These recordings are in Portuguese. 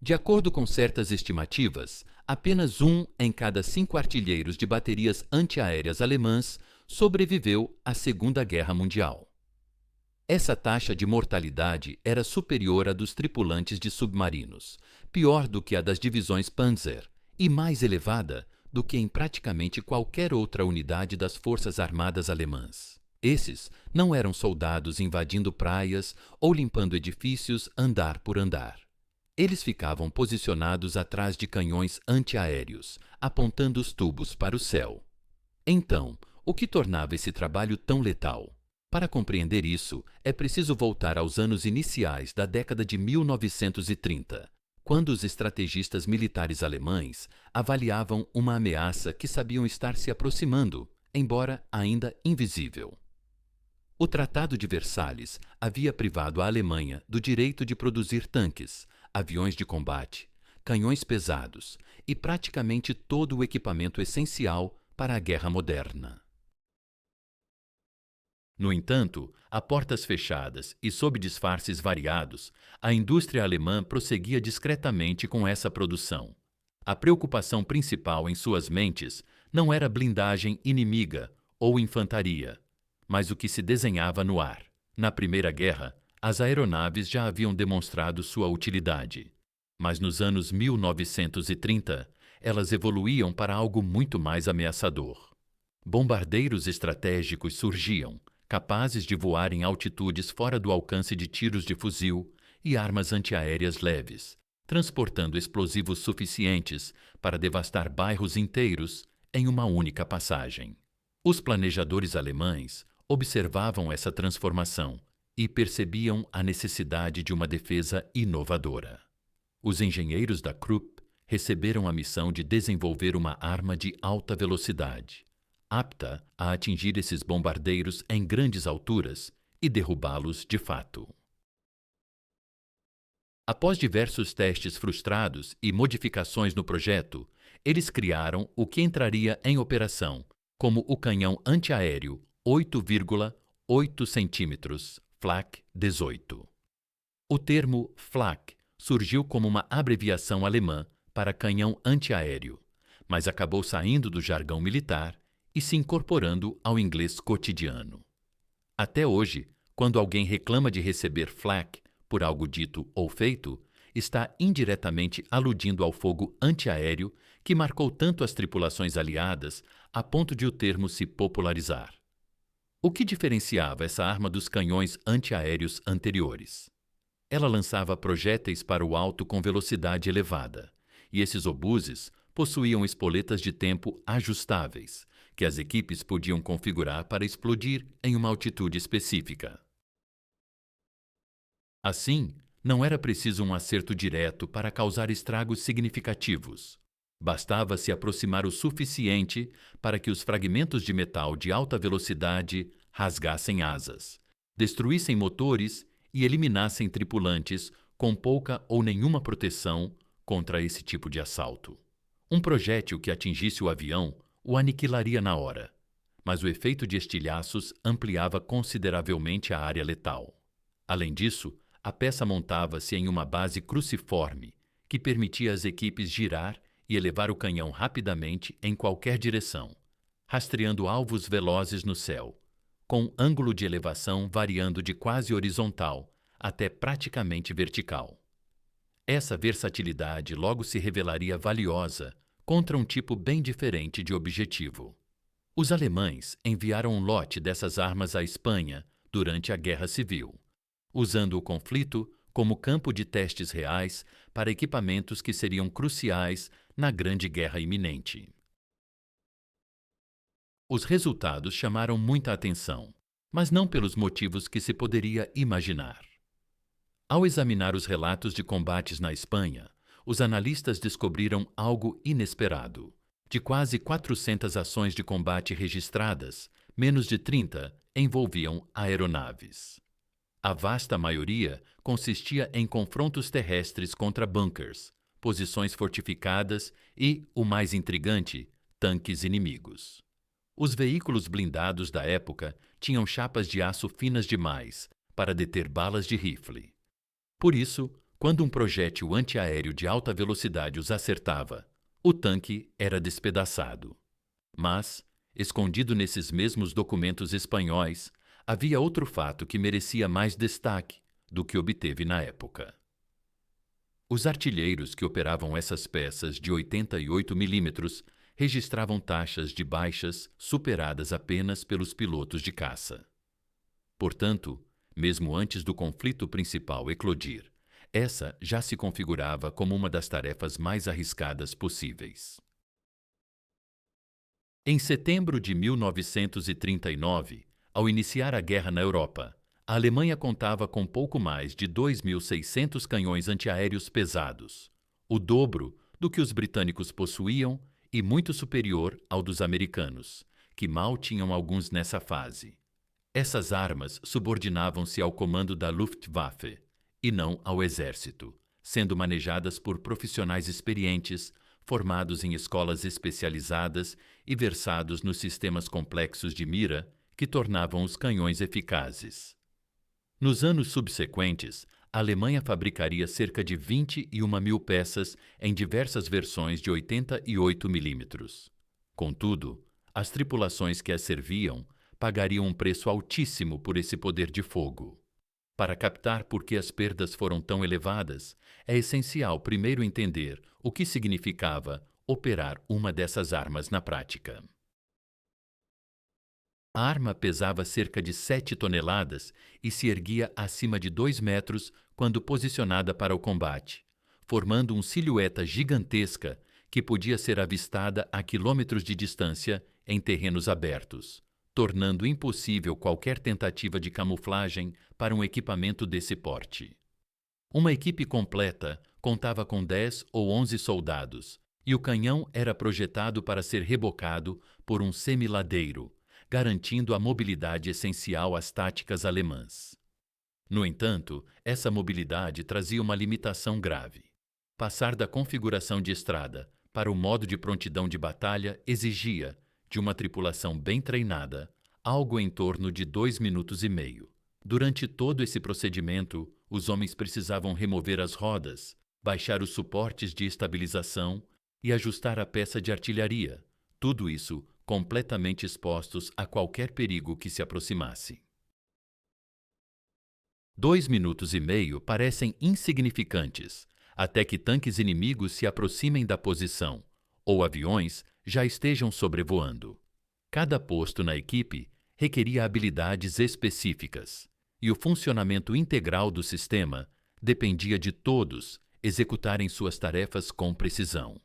De acordo com certas estimativas, apenas 1 em cada 5 artilheiros de baterias antiaéreas alemãs sobreviveu à Segunda Guerra Mundial. Essa taxa de mortalidade era superior à dos tripulantes de submarinos, pior do que a das divisões Panzer e mais elevada do que em praticamente qualquer outra unidade das Forças Armadas alemãs. Esses não eram soldados invadindo praias ou limpando edifícios andar por andar. Eles ficavam posicionados atrás de canhões antiaéreos, apontando os tubos para o céu. Então, o que tornava esse trabalho tão letal? Para compreender isso, é preciso voltar aos anos iniciais da década de 1930, quando os estrategistas militares alemães avaliavam uma ameaça que sabiam estar se aproximando, embora ainda invisível. O Tratado de Versalhes havia privado a Alemanha do direito de produzir tanques, aviões de combate, canhões pesados e praticamente todo o equipamento essencial para a guerra moderna. No entanto, a portas fechadas e sob disfarces variados, a indústria alemã prosseguia discretamente com essa produção. A preocupação principal em suas mentes não era blindagem inimiga ou infantaria, mas o que se desenhava no ar. Na Primeira Guerra, as aeronaves já haviam demonstrado sua utilidade. Mas nos anos 1930, elas evoluíam para algo muito mais ameaçador. Bombardeiros estratégicos surgiam, capazes de voar em altitudes fora do alcance de tiros de fuzil e armas antiaéreas leves, transportando explosivos suficientes para devastar bairros inteiros em uma única passagem. Os planejadores alemães observavam essa transformação e percebiam a necessidade de uma defesa inovadora. Os engenheiros da Krupp receberam a missão de desenvolver uma arma de alta velocidade, apta a atingir esses bombardeiros em grandes alturas e derrubá-los de fato. Após diversos testes frustrados e modificações no projeto, eles criaram o que entraria em operação como o canhão antiaéreo 8,8 cm Flak 18. O termo Flak surgiu como uma abreviação alemã para canhão antiaéreo, mas acabou saindo do jargão militar e se incorporando ao inglês cotidiano. Até hoje, quando alguém reclama de receber flak por algo dito ou feito, está indiretamente aludindo ao fogo antiaéreo que marcou tanto as tripulações aliadas a ponto de o termo se popularizar. O que diferenciava essa arma dos canhões antiaéreos anteriores? Ela lançava projéteis para o alto com velocidade elevada, e esses obuses possuíam espoletas de tempo ajustáveis, que as equipes podiam configurar para explodir em uma altitude específica. Assim, não era preciso um acerto direto para causar estragos significativos. Bastava se aproximar o suficiente para que os fragmentos de metal de alta velocidade rasgassem asas, destruíssem motores e eliminassem tripulantes com pouca ou nenhuma proteção contra esse tipo de assalto. Um projétil que atingisse o avião o aniquilaria na hora, mas o efeito de estilhaços ampliava consideravelmente a área letal. Além disso, a peça montava-se em uma base cruciforme que permitia às equipes girar e elevar o canhão rapidamente em qualquer direção, rastreando alvos velozes no céu, com ângulo de elevação variando de quase horizontal até praticamente vertical. Essa versatilidade logo se revelaria valiosa contra um tipo bem diferente de objetivo. Os alemães enviaram um lote dessas armas à Espanha durante a Guerra Civil, usando o conflito como campo de testes reais para equipamentos que seriam cruciais na Grande Guerra iminente. Os resultados chamaram muita atenção, mas não pelos motivos que se poderia imaginar. Ao examinar os relatos de combates na Espanha, os analistas descobriram algo inesperado. De quase 400 ações de combate registradas, menos de 30 envolviam aeronaves. A vasta maioria consistia em confrontos terrestres contra bunkers, posições fortificadas e, o mais intrigante, tanques inimigos. Os veículos blindados da época tinham chapas de aço finas demais para deter balas de rifle. Por isso, Quando um projétil antiaéreo de alta velocidade os acertava, o tanque era despedaçado. Mas, escondido nesses mesmos documentos espanhóis, havia outro fato que merecia mais destaque do que obteve na época. Os artilheiros que operavam essas peças de 88 milímetros registravam taxas de baixas superadas apenas pelos pilotos de caça. Portanto, mesmo antes do conflito principal eclodir, essa já se configurava como uma das tarefas mais arriscadas possíveis. Em setembro de 1939, ao iniciar a guerra na Europa, a Alemanha contava com pouco mais de 2.600 canhões antiaéreos pesados, o dobro do que os britânicos possuíam e muito superior ao dos americanos, que mal tinham alguns nessa fase. Essas armas subordinavam-se ao comando da Luftwaffe e não ao exército, sendo manejadas por profissionais experientes, formados em escolas especializadas e versados nos sistemas complexos de mira que tornavam os canhões eficazes. Nos anos subsequentes, a Alemanha fabricaria cerca de 21 mil peças em diversas versões de 88 milímetros. Contudo, as tripulações que as serviam pagariam um preço altíssimo por esse poder de fogo. Para captar por que as perdas foram tão elevadas, é essencial primeiro entender o que significava operar uma dessas armas na prática. A arma pesava cerca de 7 toneladas e se erguia acima de 2 metros quando posicionada para o combate, formando uma silhueta gigantesca que podia ser avistada a quilômetros de distância em terrenos abertos, tornando impossível qualquer tentativa de camuflagem para um equipamento desse porte. Uma equipe completa contava com 10 ou 11 soldados, e o canhão era projetado para ser rebocado por um semiladeiro, garantindo a mobilidade essencial às táticas alemãs. No entanto, essa mobilidade trazia uma limitação grave. Passar da configuração de estrada para o modo de prontidão de batalha exigia, de uma tripulação bem treinada, algo em torno de 2 minutos e meio. Durante todo esse procedimento, os homens precisavam remover as rodas, baixar os suportes de estabilização e ajustar a peça de artilharia, tudo isso completamente expostos a qualquer perigo que se aproximasse. 2 minutos e meio parecem insignificantes, até que tanques inimigos se aproximem da posição, ou aviões já estejam sobrevoando. Cada posto na equipe requeria habilidades específicas, e o funcionamento integral do sistema dependia de todos executarem suas tarefas com precisão.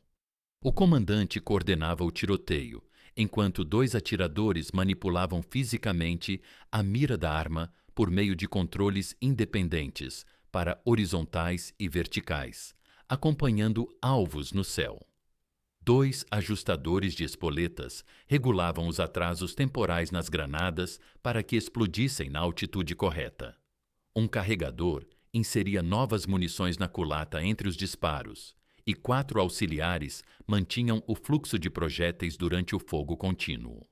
O comandante coordenava o tiroteio, enquanto 2 atiradores manipulavam fisicamente a mira da arma por meio de controles independentes para horizontais e verticais, acompanhando alvos no céu. 2 ajustadores de espoletas regulavam os atrasos temporais nas granadas para que explodissem na altitude correta. Um carregador inseria novas munições na culata entre os disparos, e 4 auxiliares mantinham o fluxo de projéteis durante o fogo contínuo.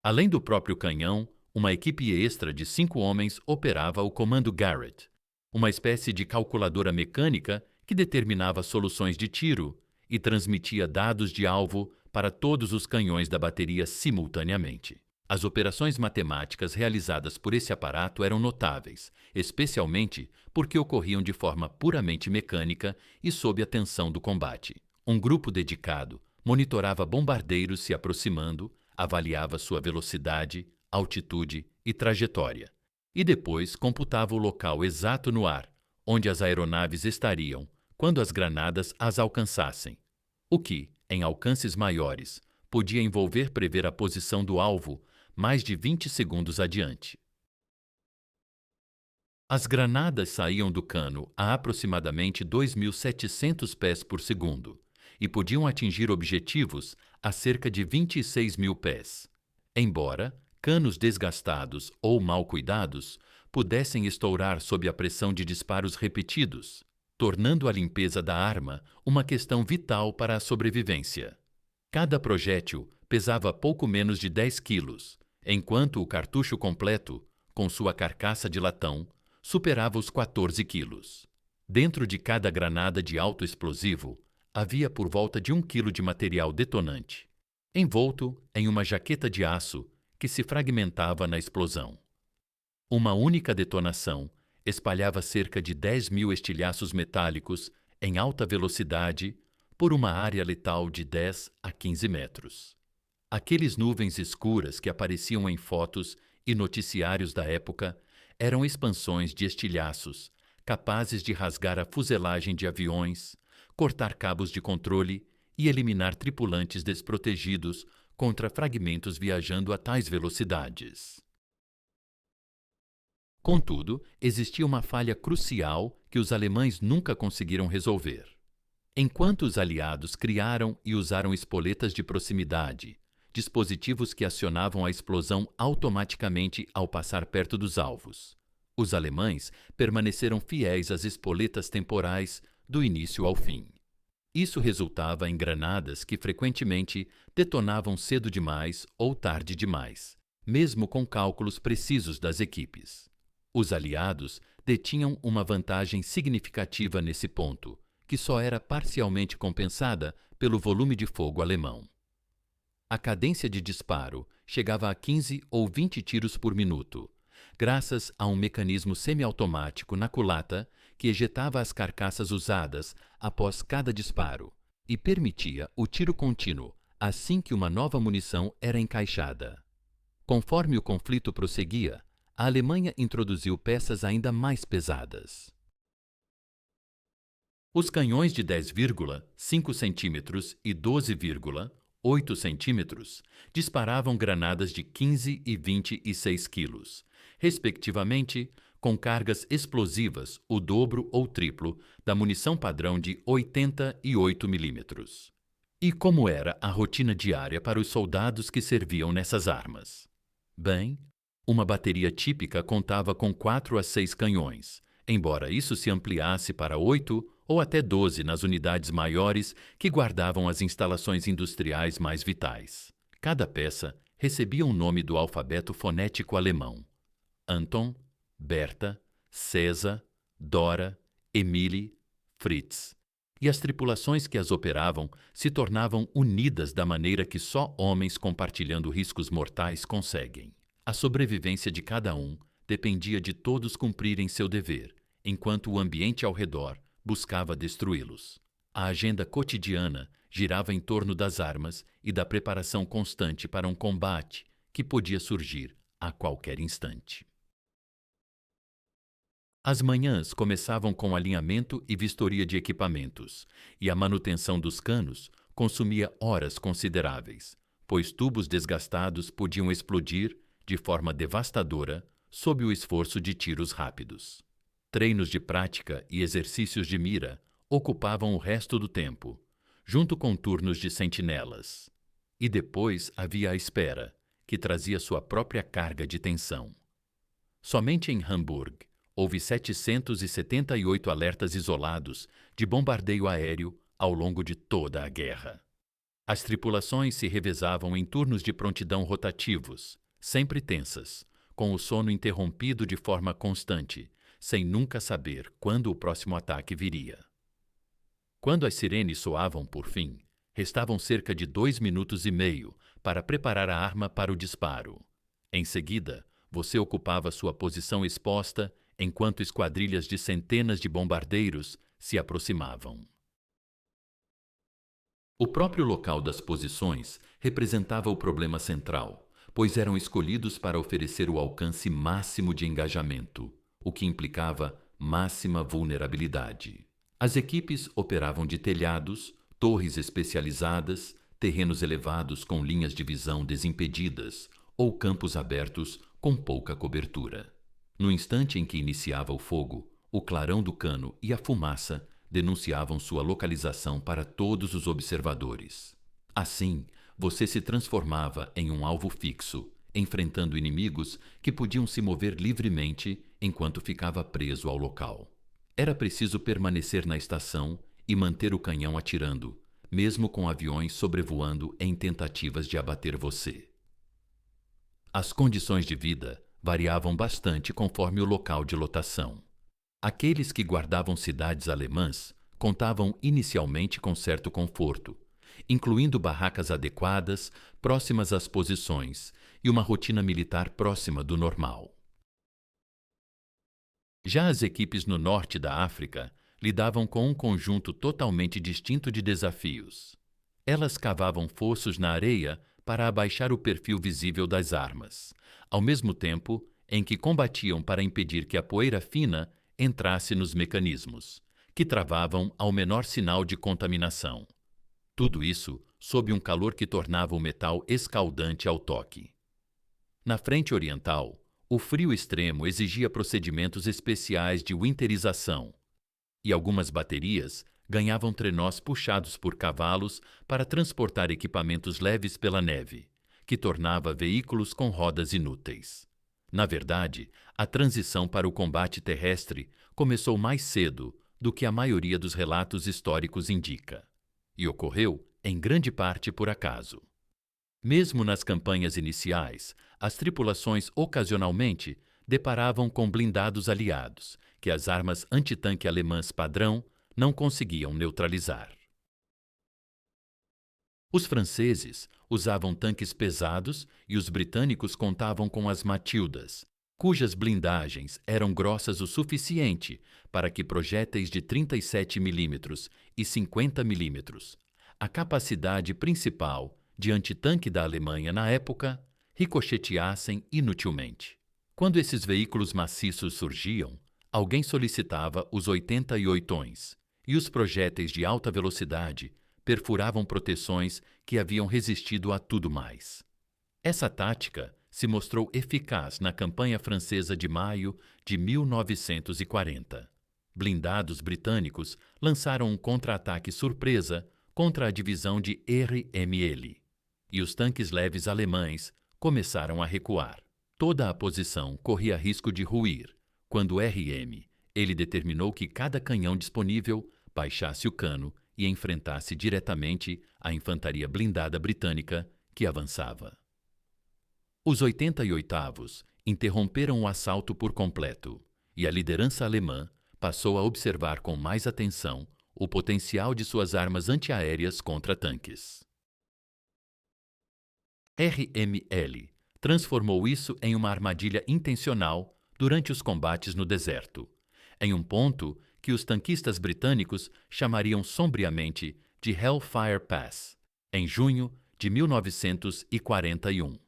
Além do próprio canhão, uma equipe extra de 5 homens operava o comando Garrett, uma espécie de calculadora mecânica que determinava soluções de tiro e transmitia dados de alvo para todos os canhões da bateria simultaneamente. As operações matemáticas realizadas por esse aparato eram notáveis, especialmente porque ocorriam de forma puramente mecânica e sob a tensão do combate. Um grupo dedicado monitorava bombardeiros se aproximando, avaliava sua velocidade, altitude e trajetória, e depois computava o local exato no ar, onde as aeronaves estariam quando as granadas as alcançassem, o que, em alcances maiores, podia envolver prever a posição do alvo mais de 20 segundos adiante. As granadas saíam do cano a aproximadamente 2.700 pés por segundo e podiam atingir objetivos a cerca de 26.000 pés. Embora canos desgastados ou mal cuidados pudessem estourar sob a pressão de disparos repetidos, tornando a limpeza da arma uma questão vital para a sobrevivência. Cada projétil pesava pouco menos de 10 quilos, enquanto o cartucho completo, com sua carcaça de latão, superava os 14 quilos. Dentro de cada granada de alto explosivo havia por volta de 1 quilo de material detonante, envolto em uma jaqueta de aço que se fragmentava na explosão. Uma única detonação espalhava cerca de 10.000 estilhaços metálicos em alta velocidade por uma área letal de 10 a 15 metros. Aqueles nuvens escuras que apareciam em fotos e noticiários da época eram expansões de estilhaços capazes de rasgar a fuselagem de aviões, cortar cabos de controle e eliminar tripulantes desprotegidos contra fragmentos viajando a tais velocidades. Contudo, existia uma falha crucial que os alemães nunca conseguiram resolver. Enquanto os aliados criaram e usaram espoletas de proximidade, dispositivos que acionavam a explosão automaticamente ao passar perto dos alvos, os alemães permaneceram fiéis às espoletas temporais do início ao fim. Isso resultava em granadas que frequentemente detonavam cedo demais ou tarde demais, mesmo com cálculos precisos das equipes. Os aliados detinham uma vantagem significativa nesse ponto, que só era parcialmente compensada pelo volume de fogo alemão. A cadência de disparo chegava a 15 ou 20 tiros por minuto, graças a um mecanismo semiautomático na culata que ejetava as carcaças usadas após cada disparo e permitia o tiro contínuo assim que uma nova munição era encaixada. Conforme o conflito prosseguia, a Alemanha introduziu peças ainda mais pesadas. Os canhões de 10,5 centímetros e 12,8 centímetros disparavam granadas de 15 e 26 quilos, respectivamente, com cargas explosivas o dobro ou triplo da munição padrão de 88 milímetros. E como era a rotina diária para os soldados que serviam nessas armas? Bem, uma bateria típica contava com 4 a 6 canhões, embora isso se ampliasse para 8 ou até 12 nas unidades maiores que guardavam as instalações industriais mais vitais. Cada peça recebia um nome do alfabeto fonético alemão: Anton, Berta, César, Dora, Emile, Fritz. E as tripulações que as operavam se tornavam unidas da maneira que só homens compartilhando riscos mortais conseguem. A sobrevivência de cada um dependia de todos cumprirem seu dever, enquanto o ambiente ao redor buscava destruí-los. A agenda cotidiana girava em torno das armas e da preparação constante para um combate que podia surgir a qualquer instante. As manhãs começavam com alinhamento e vistoria de equipamentos, e a manutenção dos canos consumia horas consideráveis, pois tubos desgastados podiam explodir de forma devastadora sob o esforço de tiros rápidos. Treinos de prática e exercícios de mira ocupavam o resto do tempo, junto com turnos de sentinelas. E depois havia a espera, que trazia sua própria carga de tensão. Somente em Hamburg houve 778 alertas isolados de bombardeio aéreo ao longo de toda a guerra. As tripulações se revezavam em turnos de prontidão rotativos, sempre tensas, com o sono interrompido de forma constante, sem nunca saber quando o próximo ataque viria. Quando as sirenes soavam por fim, restavam cerca de 2 minutos e meio para preparar a arma para o disparo. Em seguida, você ocupava sua posição exposta enquanto esquadrilhas de centenas de bombardeiros se aproximavam. O próprio local das posições representava o problema central, pois eram escolhidos para oferecer o alcance máximo de engajamento, o que implicava máxima vulnerabilidade. As equipes operavam de telhados, torres especializadas, terrenos elevados com linhas de visão desimpedidas ou campos abertos com pouca cobertura. No instante em que iniciava o fogo, o clarão do cano e a fumaça denunciavam sua localização para todos os observadores. Assim, você se transformava em um alvo fixo, enfrentando inimigos que podiam se mover livremente enquanto ficava preso ao local. Era preciso permanecer na estação e manter o canhão atirando, mesmo com aviões sobrevoando em tentativas de abater você. As condições de vida variavam bastante conforme o local de lotação. Aqueles que guardavam cidades alemãs contavam inicialmente com certo conforto, incluindo barracas adequadas, próximas às posições, e uma rotina militar próxima do normal. Já as equipes no norte da África lidavam com um conjunto totalmente distinto de desafios. Elas cavavam fossos na areia para abaixar o perfil visível das armas, ao mesmo tempo em que combatiam para impedir que a poeira fina entrasse nos mecanismos, que travavam ao menor sinal de contaminação. Tudo isso sob um calor que tornava o metal escaldante ao toque. Na frente oriental, o frio extremo exigia procedimentos especiais de winterização, e algumas baterias ganhavam trenós puxados por cavalos para transportar equipamentos leves pela neve, que tornava veículos com rodas inúteis. Na verdade, a transição para o combate terrestre começou mais cedo do que a maioria dos relatos históricos indica, e ocorreu em grande parte por acaso. Mesmo nas campanhas iniciais, as tripulações ocasionalmente deparavam com blindados aliados, que as armas antitanque alemãs padrão não conseguiam neutralizar. Os franceses usavam tanques pesados e os britânicos contavam com as Matildas, cujas blindagens eram grossas o suficiente para que projéteis de 37 mm e 50 mm, a capacidade principal de antitanque da Alemanha na época, ricocheteassem inutilmente. Quando esses veículos maciços surgiam, alguém solicitava os 88ões, e os projéteis de alta velocidade perfuravam proteções que haviam resistido a tudo mais. Essa tática se mostrou eficaz na campanha francesa de maio de 1940. Blindados britânicos lançaram um contra-ataque surpresa contra a divisão de RML, e os tanques leves alemães começaram a recuar. Toda a posição corria risco de ruir, quando o ele determinou que cada canhão disponível baixasse o cano e enfrentasse diretamente a infantaria blindada britânica que avançava. Os 88º interromperam o assalto por completo, e a liderança alemã passou a observar com mais atenção o potencial de suas armas antiaéreas contra tanques. RML transformou isso em uma armadilha intencional durante os combates no deserto, em um ponto que os tanquistas britânicos chamariam sombriamente de Hellfire Pass, em junho de 1941.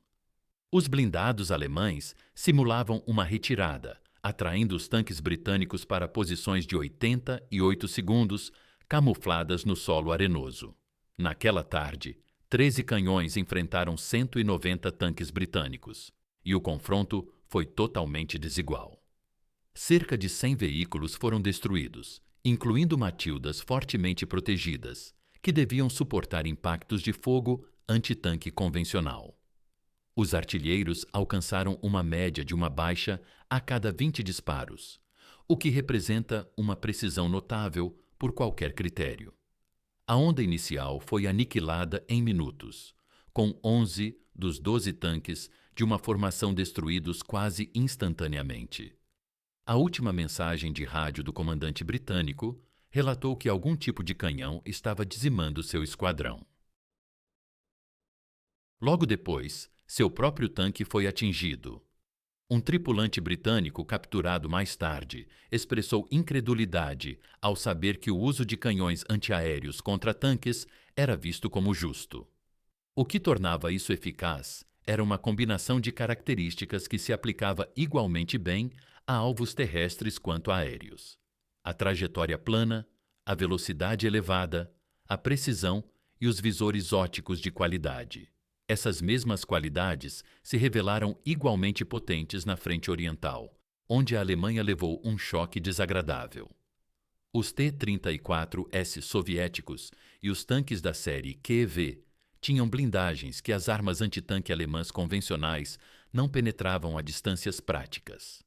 Os blindados alemães simulavam uma retirada, atraindo os tanques britânicos para posições de 88 segundos, camufladas no solo arenoso. Naquela tarde, 13 canhões enfrentaram 190 tanques britânicos, e o confronto foi totalmente desigual. Cerca de 100 veículos foram destruídos, incluindo Matildas fortemente protegidas, que deviam suportar impactos de fogo antitanque convencional. Os artilheiros alcançaram uma média de uma baixa a cada 20 disparos, o que representa uma precisão notável por qualquer critério. A onda inicial foi aniquilada em minutos, com 11 dos 12 tanques de uma formação destruídos quase instantaneamente. A última mensagem de rádio do comandante britânico relatou que algum tipo de canhão estava dizimando seu esquadrão. Logo depois, seu próprio tanque foi atingido. Um tripulante britânico capturado mais tarde expressou incredulidade ao saber que o uso de canhões antiaéreos contra tanques era visto como justo. O que tornava isso eficaz era uma combinação de características que se aplicava igualmente bem a alvos terrestres quanto aéreos: a trajetória plana, a velocidade elevada, a precisão e os visores ópticos de qualidade. Essas mesmas qualidades se revelaram igualmente potentes na frente oriental, onde a Alemanha levou um choque desagradável. Os T-34S soviéticos e os tanques da série QV tinham blindagens que as armas antitanque alemãs convencionais não penetravam a distâncias práticas.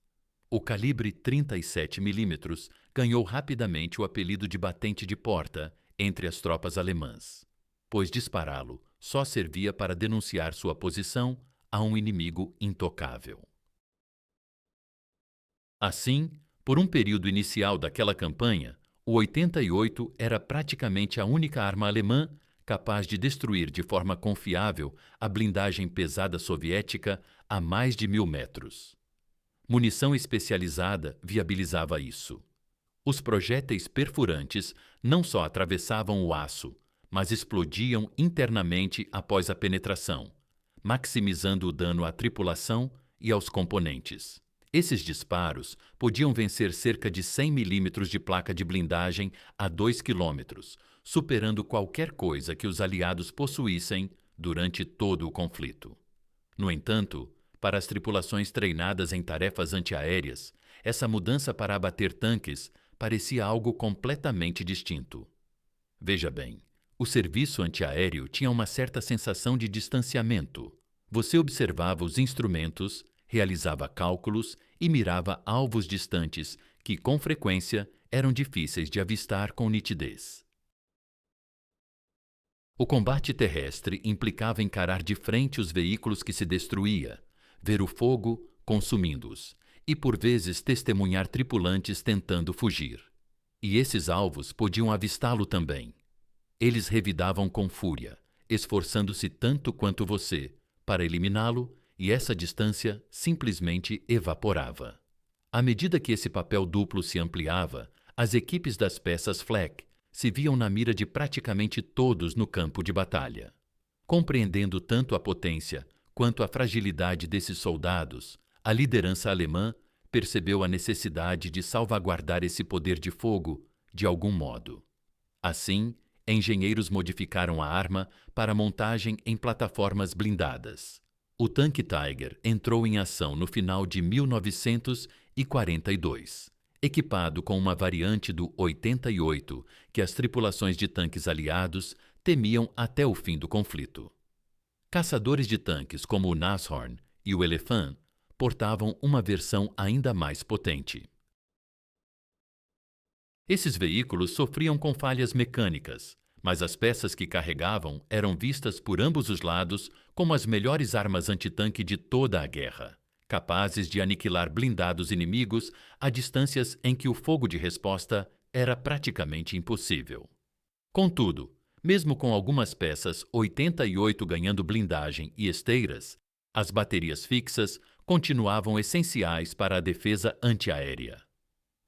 O calibre 37 mm ganhou rapidamente o apelido de batente de porta entre as tropas alemãs, pois dispará-lo só servia para denunciar sua posição a um inimigo intocável. Assim, por um período inicial daquela campanha, o 88 era praticamente a única arma alemã capaz de destruir de forma confiável a blindagem pesada soviética a mais de 1.000 metros. Munição especializada viabilizava isso. Os projéteis perfurantes não só atravessavam o aço, mas explodiam internamente após a penetração, maximizando o dano à tripulação e aos componentes. Esses disparos podiam vencer cerca de 100 milímetros de placa de blindagem a 2 quilômetros, superando qualquer coisa que os aliados possuíssem durante todo o conflito. No entanto, para as tripulações treinadas em tarefas antiaéreas, essa mudança para abater tanques parecia algo completamente distinto. Veja bem, o serviço antiaéreo tinha uma certa sensação de distanciamento. Você observava os instrumentos, realizava cálculos e mirava alvos distantes que, com frequência, eram difíceis de avistar com nitidez. O combate terrestre implicava encarar de frente os veículos que se destruía, ver o fogo consumindo-os e, por vezes, testemunhar tripulantes tentando fugir. E esses alvos podiam avistá-lo também. Eles revidavam com fúria, esforçando-se tanto quanto você para eliminá-lo, e essa distância simplesmente evaporava. À medida que esse papel duplo se ampliava, as equipes das peças Flak se viam na mira de praticamente todos no campo de batalha. Compreendendo tanto a potência quanto a fragilidade desses soldados, a liderança alemã percebeu a necessidade de salvaguardar esse poder de fogo de algum modo. Assim, engenheiros modificaram a arma para montagem em plataformas blindadas. O tanque Tiger entrou em ação no final de 1942, equipado com uma variante do 88 que as tripulações de tanques aliados temiam até o fim do conflito. Caçadores de tanques como o Nashorn e o Elephant portavam uma versão ainda mais potente. Esses veículos sofriam com falhas mecânicas, mas as peças que carregavam eram vistas por ambos os lados como as melhores armas antitanque de toda a guerra, capazes de aniquilar blindados inimigos a distâncias em que o fogo de resposta era praticamente impossível. Contudo, mesmo com algumas peças 88 ganhando blindagem e esteiras, as baterias fixas continuavam essenciais para a defesa antiaérea.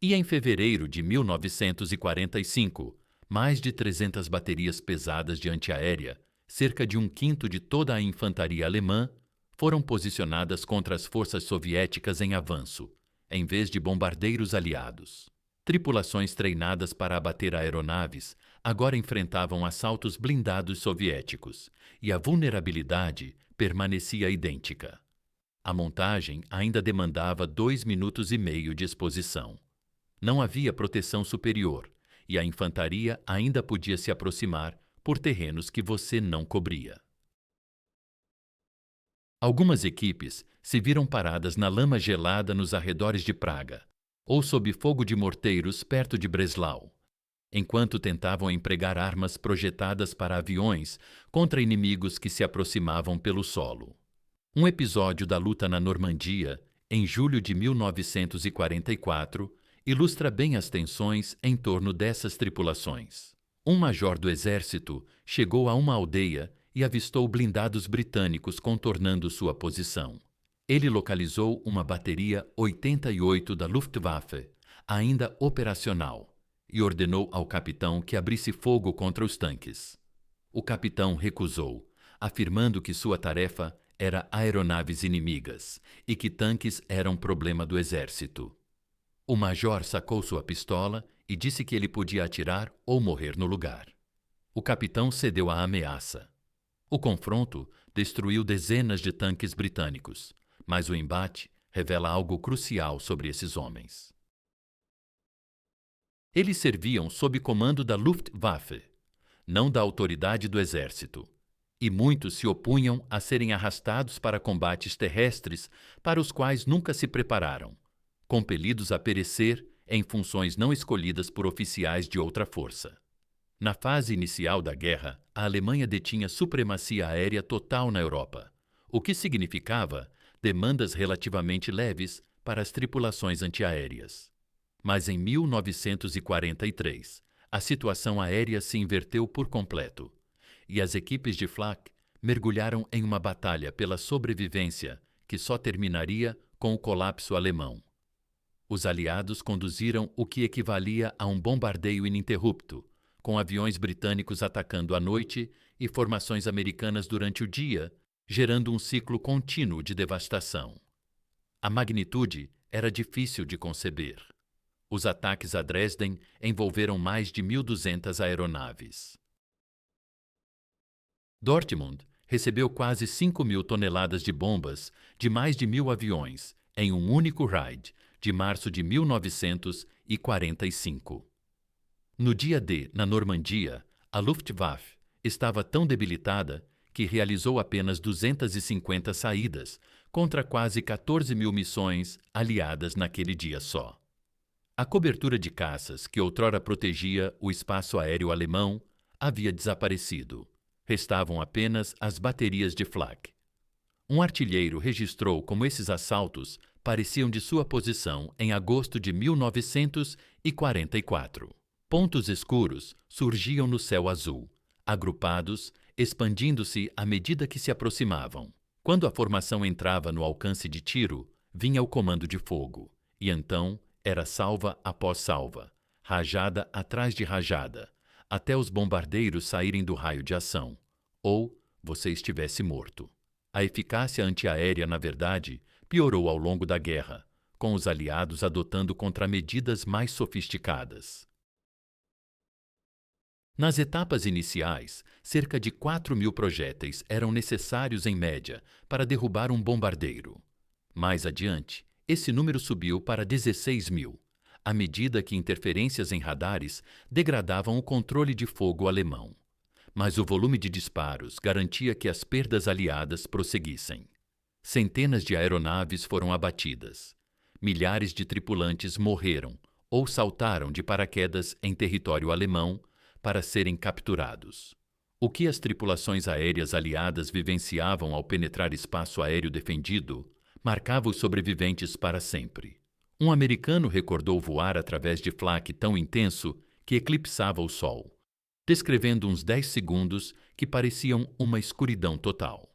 E em fevereiro de 1945, mais de 300 baterias pesadas de antiaérea, cerca de um quinto de toda a infantaria alemã, foram posicionadas contra as forças soviéticas em avanço, em vez de bombardeiros aliados. Tripulações treinadas para abater aeronaves agora enfrentavam assaltos blindados soviéticos, e a vulnerabilidade permanecia idêntica. A montagem ainda demandava 2,5 minutos de exposição. Não havia proteção superior, e a infantaria ainda podia se aproximar por terrenos que você não cobria. Algumas equipes se viram paradas na lama gelada nos arredores de Praga, ou sob fogo de morteiros perto de Breslau, enquanto tentavam empregar armas projetadas para aviões contra inimigos que se aproximavam pelo solo. Um episódio da luta na Normandia, em julho de 1944, ilustra bem as tensões em torno dessas tripulações. Um major do exército chegou a uma aldeia e avistou blindados britânicos contornando sua posição. Ele localizou uma bateria 88 da Luftwaffe, ainda operacional, e ordenou ao capitão que abrisse fogo contra os tanques. O capitão recusou, afirmando que sua tarefa era aeronaves inimigas e que tanques eram problema do exército. O major sacou sua pistola e disse que ele podia atirar ou morrer no lugar. O capitão cedeu à ameaça. O confronto destruiu dezenas de tanques britânicos, mas o embate revela algo crucial sobre esses homens. Eles serviam sob comando da Luftwaffe, não da autoridade do exército, e muitos se opunham a serem arrastados para combates terrestres para os quais nunca se prepararam, compelidos a perecer em funções não escolhidas por oficiais de outra força. Na fase inicial da guerra, a Alemanha detinha supremacia aérea total na Europa, o que significava demandas relativamente leves para as tripulações antiaéreas. Mas em 1943, a situação aérea se inverteu por completo, e as equipes de flak mergulharam em uma batalha pela sobrevivência que só terminaria com o colapso alemão. Os aliados conduziram o que equivalia a um bombardeio ininterrupto, com aviões britânicos atacando à noite e formações americanas durante o dia, gerando um ciclo contínuo de devastação. A magnitude era difícil de conceber. Os ataques a Dresden envolveram mais de 1.200 aeronaves. Dortmund recebeu quase 5.000 toneladas de bombas de mais de 1.000 aviões em um único raid, de março de 1945. No dia D, na Normandia, a Luftwaffe estava tão debilitada que realizou apenas 250 saídas contra quase 14.000 missões aliadas naquele dia só. A cobertura de caças que outrora protegia o espaço aéreo alemão havia desaparecido. Restavam apenas as baterias de flak. Um artilheiro registrou como esses assaltos pareciam de sua posição em agosto de 1944. Pontos escuros surgiam no céu azul, agrupados, expandindo-se à medida que se aproximavam. Quando a formação entrava no alcance de tiro, vinha o comando de fogo, e então era salva após salva, rajada atrás de rajada, até os bombardeiros saírem do raio de ação, ou você estivesse morto. A eficácia antiaérea, na verdade, piorou ao longo da guerra, com os aliados adotando contramedidas mais sofisticadas. Nas etapas iniciais, cerca de 4.000 projéteis eram necessários em média para derrubar um bombardeiro. Mais adiante, esse número subiu para 16.000, à medida que interferências em radares degradavam o controle de fogo alemão. Mas o volume de disparos garantia que as perdas aliadas prosseguissem. Centenas de aeronaves foram abatidas. Milhares de tripulantes morreram ou saltaram de paraquedas em território alemão para serem capturados. O que as tripulações aéreas aliadas vivenciavam ao penetrar espaço aéreo defendido marcava os sobreviventes para sempre. Um americano recordou voar através de flak tão intenso que eclipsava o sol, descrevendo uns 10 segundos que pareciam uma escuridão total.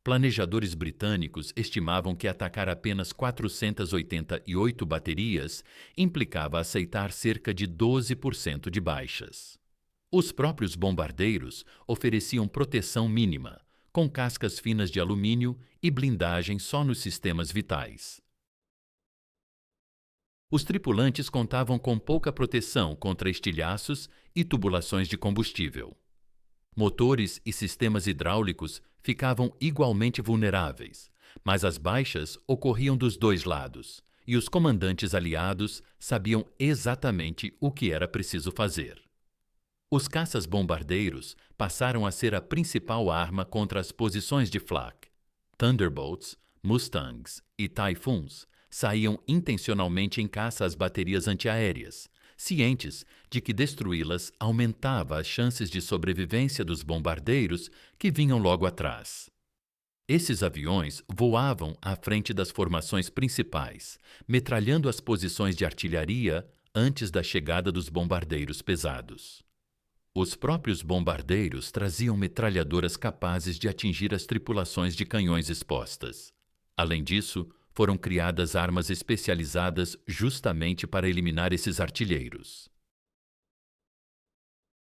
Planejadores britânicos estimavam que atacar apenas 488 baterias implicava aceitar cerca de 12% de baixas. Os próprios bombardeiros ofereciam proteção mínima, com cascas finas de alumínio e blindagem só nos sistemas vitais. Os tripulantes contavam com pouca proteção contra estilhaços e tubulações de combustível. Motores e sistemas hidráulicos ficavam igualmente vulneráveis, mas as baixas ocorriam dos dois lados, e os comandantes aliados sabiam exatamente o que era preciso fazer. Os caças-bombardeiros passaram a ser a principal arma contra as posições de flak. Thunderbolts, Mustangs e Typhoons saíam intencionalmente em caça às baterias antiaéreas, cientes de que destruí-las aumentava as chances de sobrevivência dos bombardeiros que vinham logo atrás. Esses aviões voavam à frente das formações principais, metralhando as posições de artilharia antes da chegada dos bombardeiros pesados. Os próprios bombardeiros traziam metralhadoras capazes de atingir as tripulações de canhões expostas. Além disso, foram criadas armas especializadas justamente para eliminar esses artilheiros.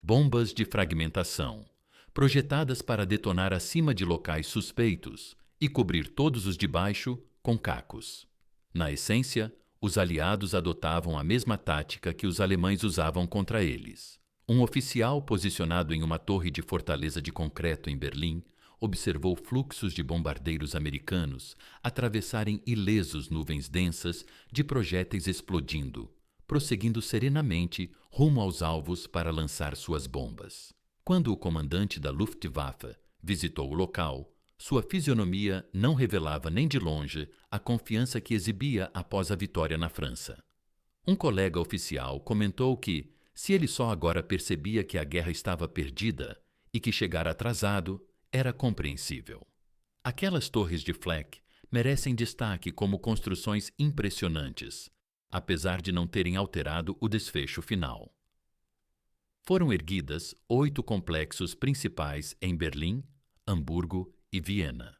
Bombas de fragmentação, projetadas para detonar acima de locais suspeitos e cobrir todos os de baixo com cacos. Na essência, os aliados adotavam a mesma tática que os alemães usavam contra eles. Um oficial posicionado em uma torre de fortaleza de concreto em Berlim observou fluxos de bombardeiros americanos atravessarem ilesos nuvens densas de projéteis explodindo, prosseguindo serenamente rumo aos alvos para lançar suas bombas. Quando o comandante da Luftwaffe visitou o local, sua fisionomia não revelava nem de longe a confiança que exibia após a vitória na França. Um colega oficial comentou que, se ele só agora percebia que a guerra estava perdida e que chegara atrasado, era compreensível. Aquelas torres de flak merecem destaque como construções impressionantes, apesar de não terem alterado o desfecho final. Foram erguidas 8 complexos principais em Berlim, Hamburgo e Viena.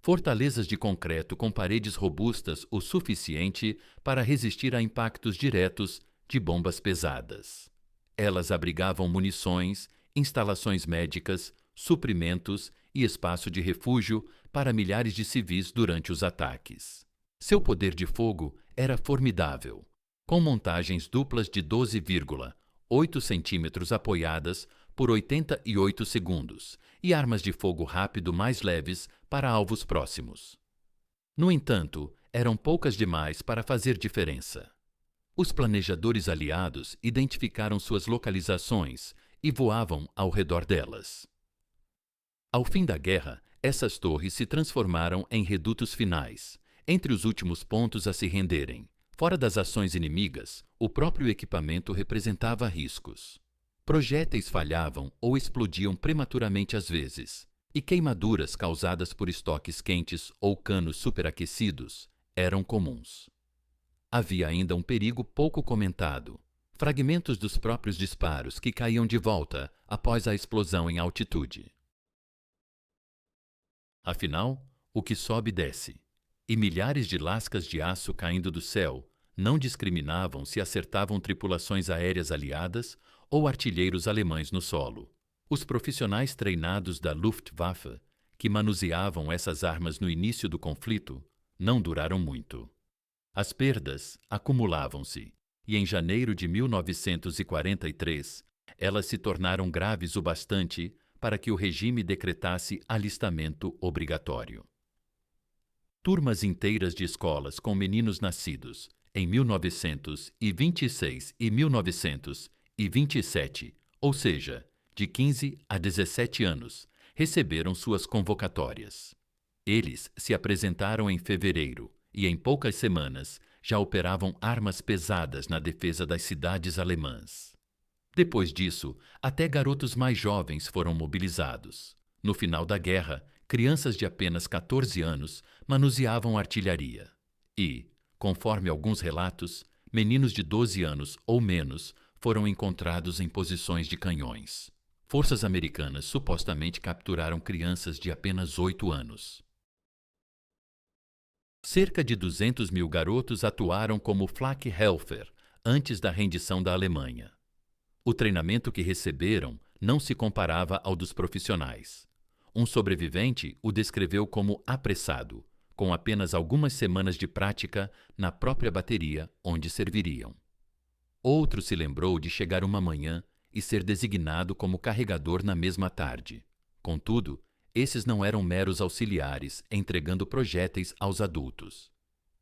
Fortalezas de concreto com paredes robustas o suficiente para resistir a impactos diretos de bombas pesadas. Elas abrigavam munições, instalações médicas, suprimentos e espaço de refúgio para milhares de civis durante os ataques. Seu poder de fogo era formidável, com montagens duplas de 12,8 centímetros apoiadas por 88 segundos e armas de fogo rápido mais leves para alvos próximos. No entanto, eram poucas demais para fazer diferença. Os planejadores aliados identificaram suas localizações e voavam ao redor delas. Ao fim da guerra, essas torres se transformaram em redutos finais, entre os últimos pontos a se renderem. Fora das ações inimigas, o próprio equipamento representava riscos. Projéteis falhavam ou explodiam prematuramente às vezes, e queimaduras causadas por estoques quentes ou canos superaquecidos eram comuns. Havia ainda um perigo pouco comentado: fragmentos dos próprios disparos que caíam de volta após a explosão em altitude. Afinal, o que sobe desce, e milhares de lascas de aço caindo do céu não discriminavam se acertavam tripulações aéreas aliadas ou artilheiros alemães no solo. Os profissionais treinados da Luftwaffe, que manuseavam essas armas no início do conflito, não duraram muito. As perdas acumulavam-se, e em janeiro de 1943, elas se tornaram graves o bastante para que o regime decretasse alistamento obrigatório. Turmas inteiras de escolas com meninos nascidos em 1926 e 1927, ou seja, de 15 a 17 anos, receberam suas convocatórias. Eles se apresentaram em fevereiro e, em poucas semanas, já operavam armas pesadas na defesa das cidades alemãs. Depois disso, até garotos mais jovens foram mobilizados. No final da guerra, crianças de apenas 14 anos manuseavam artilharia. E, conforme alguns relatos, meninos de 12 anos ou menos foram encontrados em posições de canhões. Forças americanas supostamente capturaram crianças de apenas 8 anos. Cerca de 200 mil garotos atuaram como Flakhelfer antes da rendição da Alemanha. O treinamento que receberam não se comparava ao dos profissionais. Um sobrevivente o descreveu como apressado, com apenas algumas semanas de prática na própria bateria onde serviriam. Outro se lembrou de chegar uma manhã e ser designado como carregador na mesma tarde. Contudo, esses não eram meros auxiliares entregando projéteis aos adultos.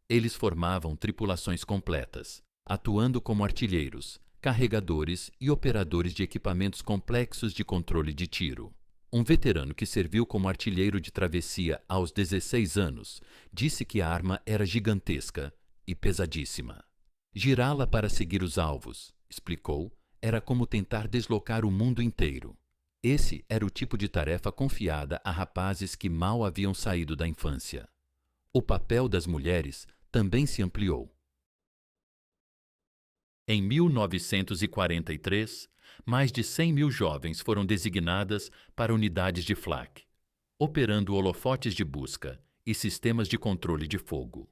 Eles formavam tripulações completas, atuando como artilheiros, carregadores e operadores de equipamentos complexos de controle de tiro. Um veterano que serviu como artilheiro de travessia aos 16 anos disse que a arma era gigantesca e pesadíssima. Girá-la para seguir os alvos, explicou, era como tentar deslocar o mundo inteiro. Esse era o tipo de tarefa confiada a rapazes que mal haviam saído da infância. O papel das mulheres também se ampliou. Em 1943, mais de 100 mil jovens foram designadas para unidades de flak, operando holofotes de busca e sistemas de controle de fogo.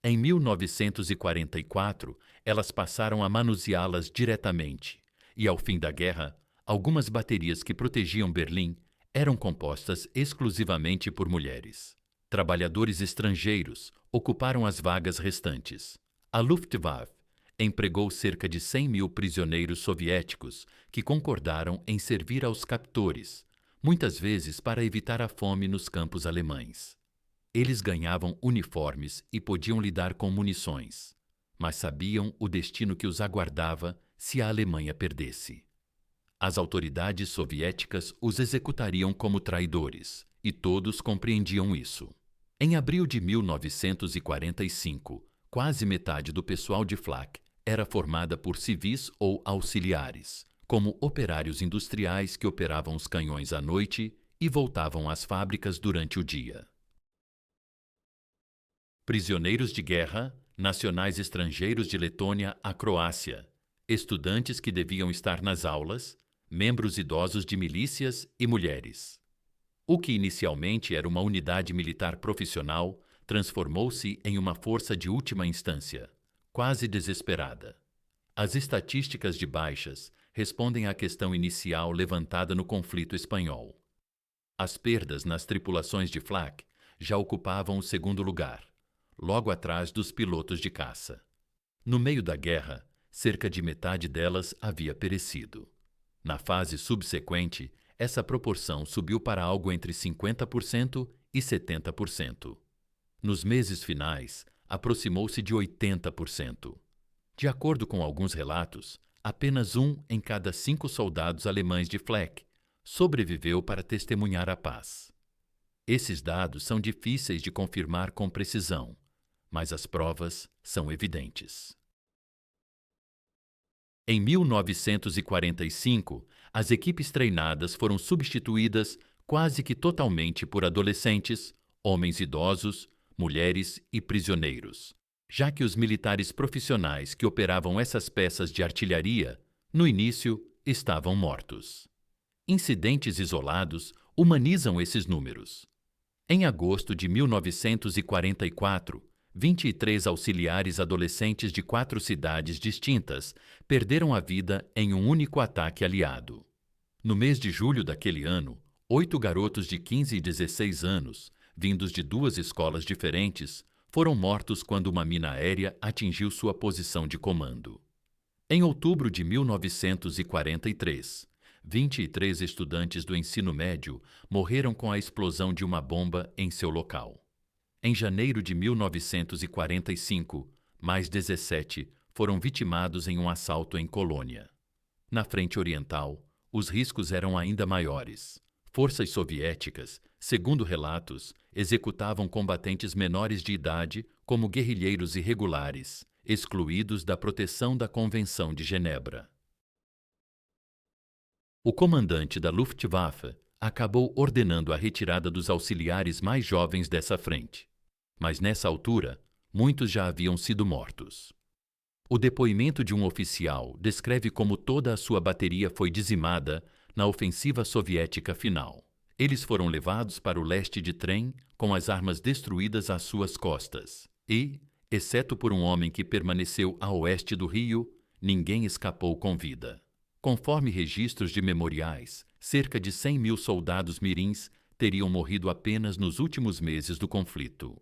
Em 1944, elas passaram a manuseá-las diretamente, e ao fim da guerra, algumas baterias que protegiam Berlim eram compostas exclusivamente por mulheres. Trabalhadores estrangeiros ocuparam as vagas restantes. A Luftwaffe empregou cerca de 100 mil prisioneiros soviéticos que concordaram em servir aos captores, muitas vezes para evitar a fome nos campos alemães. Eles ganhavam uniformes e podiam lidar com munições, mas sabiam o destino que os aguardava se a Alemanha perdesse. As autoridades soviéticas os executariam como traidores, e todos compreendiam isso. Em abril de 1945, quase metade do pessoal de flak era formada por civis ou auxiliares, como operários industriais que operavam os canhões à noite e voltavam às fábricas durante o dia. Prisioneiros de guerra, nacionais estrangeiros de Letônia à Croácia, estudantes que deviam estar nas aulas, membros idosos de milícias e mulheres. O que inicialmente era uma unidade militar profissional transformou-se em uma força de última instância, quase desesperada. As estatísticas de baixas respondem à questão inicial levantada no conflito espanhol. As perdas nas tripulações de flak já ocupavam o segundo lugar, logo atrás dos pilotos de caça. No meio da guerra, cerca de metade delas havia perecido. Na fase subsequente, essa proporção subiu para algo entre 50% e 70%. Nos meses finais, aproximou-se de 80%. De acordo com alguns relatos, apenas 1 em cada 5 soldados alemães de flak sobreviveu para testemunhar a paz. Esses dados são difíceis de confirmar com precisão, mas as provas são evidentes. Em 1945, as equipes treinadas foram substituídas quase que totalmente por adolescentes, homens idosos, mulheres e prisioneiros, já que os militares profissionais que operavam essas peças de artilharia, no início, estavam mortos. Incidentes isolados humanizam esses números. Em agosto de 1944, 23 auxiliares adolescentes de 4 cidades distintas perderam a vida em um único ataque aliado. No mês de julho daquele ano, 8 garotos de 15 e 16 anos, vindos de 2 escolas diferentes, foram mortos quando uma mina aérea atingiu sua posição de comando. Em outubro de 1943, 23 estudantes do ensino médio morreram com a explosão de uma bomba em seu local. Em janeiro de 1945, mais 17 foram vitimados em um assalto em Colônia. Na frente oriental, os riscos eram ainda maiores. Forças soviéticas, segundo relatos, executavam combatentes menores de idade como guerrilheiros irregulares, excluídos da proteção da Convenção de Genebra. O comandante da Luftwaffe acabou ordenando a retirada dos auxiliares mais jovens dessa frente. Mas nessa altura, muitos já haviam sido mortos. O depoimento de um oficial descreve como toda a sua bateria foi dizimada na ofensiva soviética final. Eles foram levados para o leste de trem com as armas destruídas às suas costas e, exceto por um homem que permaneceu a oeste do rio, ninguém escapou com vida. Conforme registros de memoriais, cerca de 100.000 soldados mirins teriam morrido apenas nos últimos meses do conflito.